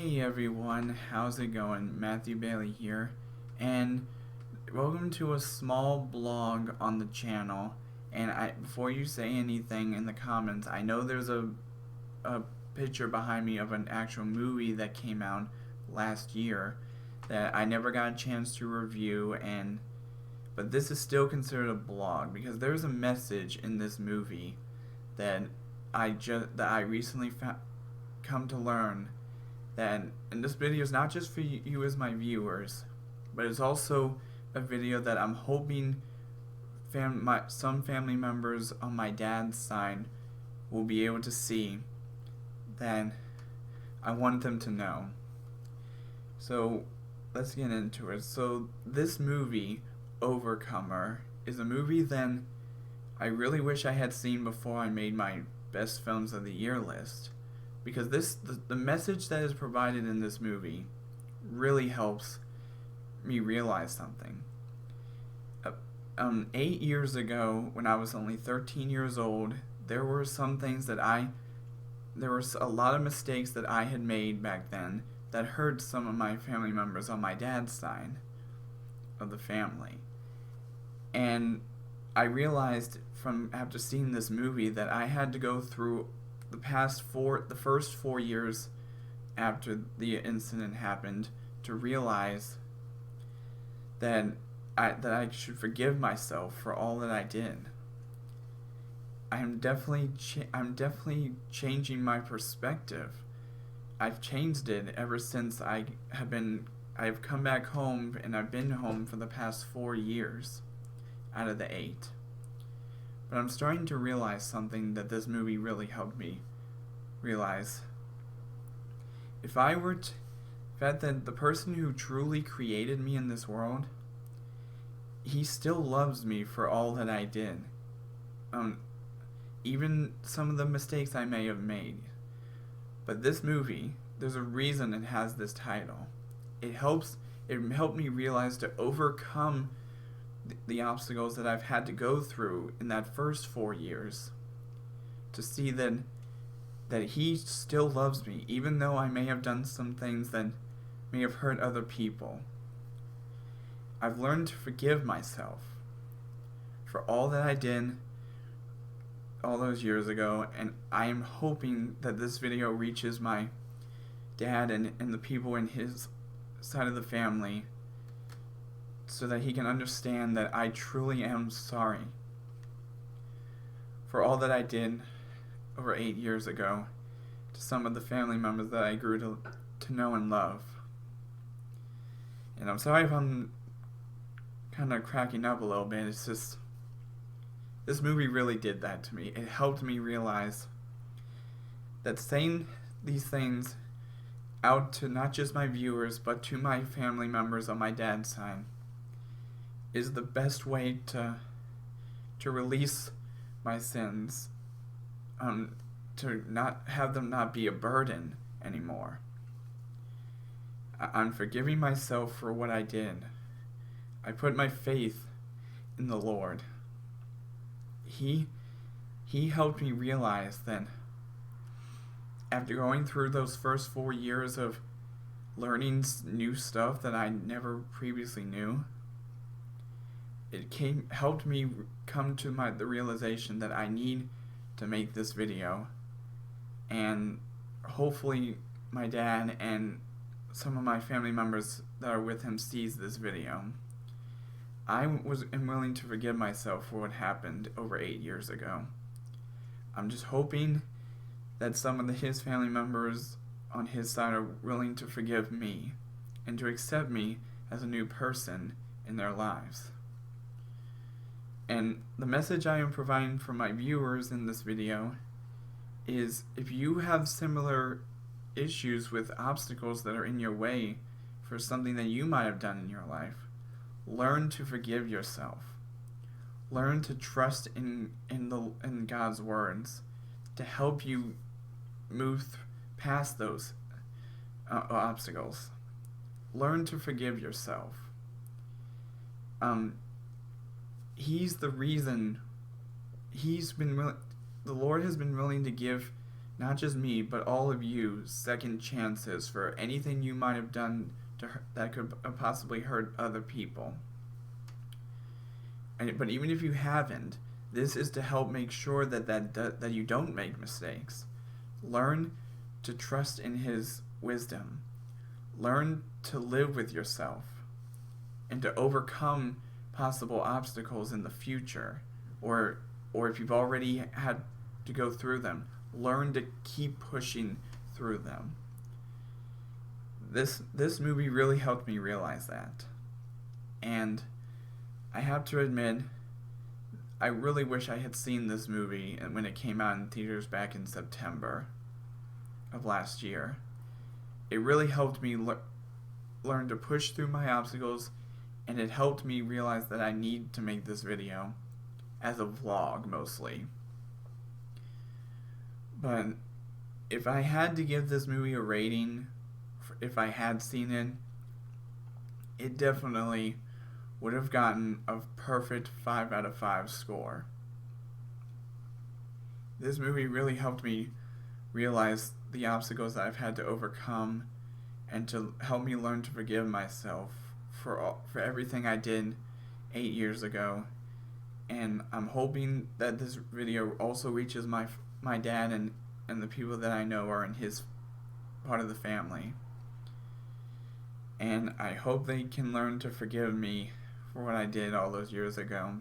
Hey everyone, how's it going? Matthew Bailey here, and welcome to a small blog on the channel. And before you say anything in the comments, I know there's a picture behind me of an actual movie that came out last year that I never got a chance to review, but this is still considered a blog because there's a message in this movie that I recently come to learn. And this video is not just for you as my viewers, but it's also a video that I'm hoping some family members on my dad's side will be able to see, that I want them to know. So let's get into it. So this movie, Overcomer, is a movie that I really wish I had seen before I made my best films of the year list. Because the message that is provided in this movie really helps me realize something. 8 years ago, when I was only 13 years old, there were a lot of mistakes that I had made back then that hurt some of my family members on my dad's side of the family. And I realized after seeing this movie that I had to go through the first 4 years after the incident happened to realize that I should forgive myself for all that I did. I'm definitely changing my perspective. I've changed it ever since I've come back home, and I've been home for the past 4 years out of the 8. But I'm starting to realize something that this movie really helped me realize. That the person who truly created me in this world, he still loves me for all that I did. Even some of the mistakes I may have made. But this movie, there's a reason it has this title. It helped me realize to overcome the obstacles that I've had to go through in that first 4 years, to see that he still loves me, even though I may have done some things that may have hurt other people. I've learned to forgive myself for all that I did all those years ago, and I am hoping that this video reaches my dad and the people in his side of the family, so that he can understand that I truly am sorry for all that I did over 8 years ago to some of the family members that I grew to know and love. And I'm sorry if I'm kind of cracking up a little bit. It's just, this movie really did that to me. It helped me realize that saying these things out to not just my viewers, but to my family members on my dad's side, is the best way to release my sins, to not have them not be a burden anymore. I'm forgiving myself for what I did. I put my faith in the Lord. He helped me realize that after going through those first 4 years of learning new stuff that I never previously knew, it helped me come to the realization that I need to make this video, and hopefully my dad and some of my family members that are with him sees this video. I am willing to forgive myself for what happened over 8 years ago. I'm just hoping that some of his family members on his side are willing to forgive me and to accept me as a new person in their lives. And the message I am providing for my viewers in this video is, if you have similar issues with obstacles that are in your way for something that you might have done in your life, learn to forgive yourself. Learn to trust in God's words to help you move past those obstacles. Learn to forgive yourself. He's the reason the Lord has been willing to give not just me, but all of you, second chances for anything you might have done that could possibly hurt other people. But even if you haven't, this is to help make sure that you don't make mistakes. Learn to trust in His wisdom. Learn to live with yourself and to overcome possible obstacles in the future, or if you've already had to go through them, learn to keep pushing through them. This movie really helped me realize that. And I have to admit, I really wish I had seen this movie when it came out in theaters back in September of last year. It really helped me learn to push through my obstacles, and it helped me realize that I need to make this video as a vlog mostly. But if I had to give this movie a rating, if I had seen it, it definitely would have gotten a perfect 5 out of 5 score. This movie really helped me realize the obstacles that I've had to overcome, and to help me learn to forgive myself for everything I did 8 years ago. And I'm hoping that this video also reaches my dad and the people that I know are in his part of the family. And I hope they can learn to forgive me for what I did all those years ago,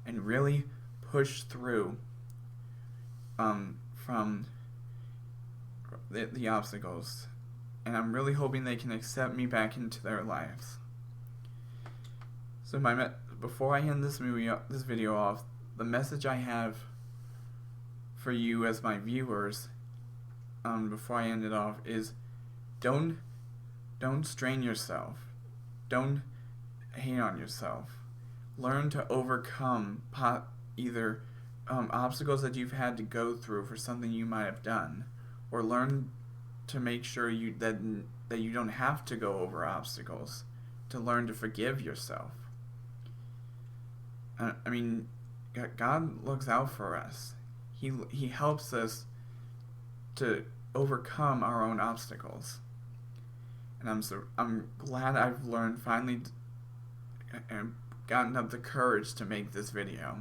and really push through from the obstacles. And I'm really hoping they can accept me back into their lives. So before I end this video off, the message I have for you as my viewers, before I end it off, is don't strain yourself. Don't hate on yourself. Learn to overcome either obstacles that you've had to go through for something you might have done, or learn to make sure that you don't have to go over obstacles, to learn to forgive yourself. I mean, God looks out for us. He helps us to overcome our own obstacles. And I'm glad I've learned finally and gotten up the courage to make this video.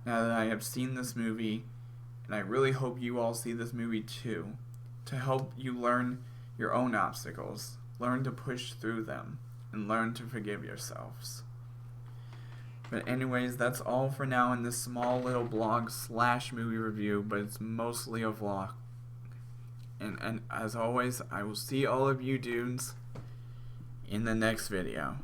Now that I have seen this movie, and I really hope you all see this movie too, to help you learn your own obstacles, learn to push through them, and learn to forgive yourselves. But anyways, that's all for now in this small little blog / movie review, but it's mostly a vlog. And as always, I will see all of you dudes in the next video.